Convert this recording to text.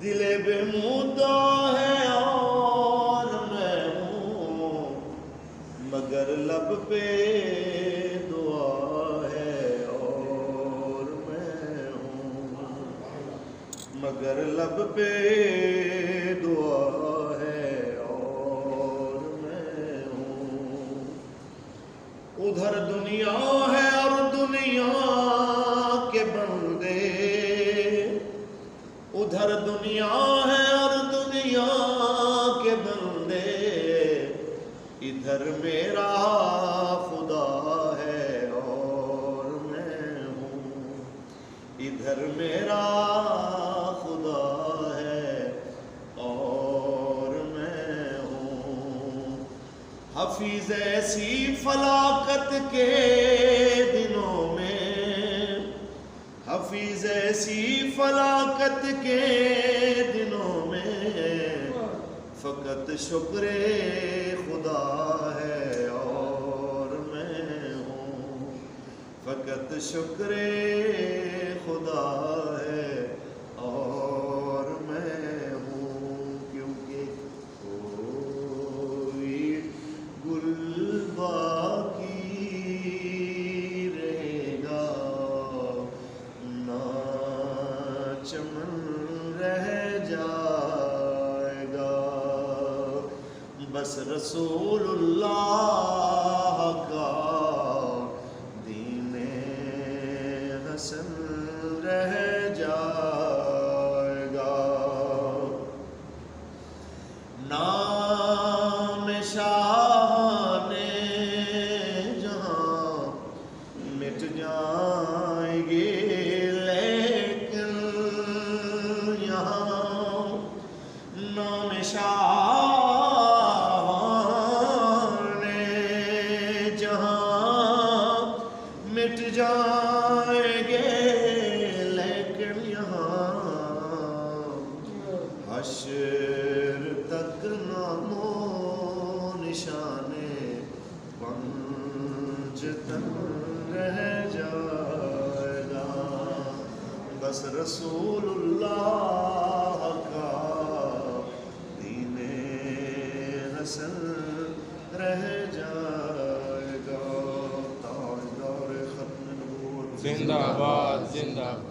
دل بے مدعا ہے اور میں ہوں، مگر لب پہ دعا ہے اور میں ہوں، مگر لب پہ دعا ہے اور میں ہوں۔ ادھر دنیا ہے اور دنیا کے بندے، ادھر دنیا ہے اور دنیا کے بندے، ادھر میرا خدا ہے اور میں ہوں، ادھر میرا خدا ہے اور میں ہوں۔ حفیظ ایسی فلاکت کے دنوں میں، حفیظ ایسی فلاکت کے دنوں میں، فقط شکر خدا ہے اور میں ہوں، فقط شکر خدا ہے اور میں ہوں۔ کیونکہ کوئی گل باقی رہے گا نہ چمن رہ جائے گا، بس رسول اللہ کا دین حسن رہ جائے گا۔ نام شاہ نے جہاں مٹ جائیں گے، لیکن یہاں نام شاہ نے جہاں مٹ جائیں گے، لیکن یہاں حشر تک نام و نشان پنجتن رہ جائے گا، بس رسول اللہ کا دین حسن رہ جائے گا۔ تاجدار ختم نبوت زندہ باد، زندہ باد۔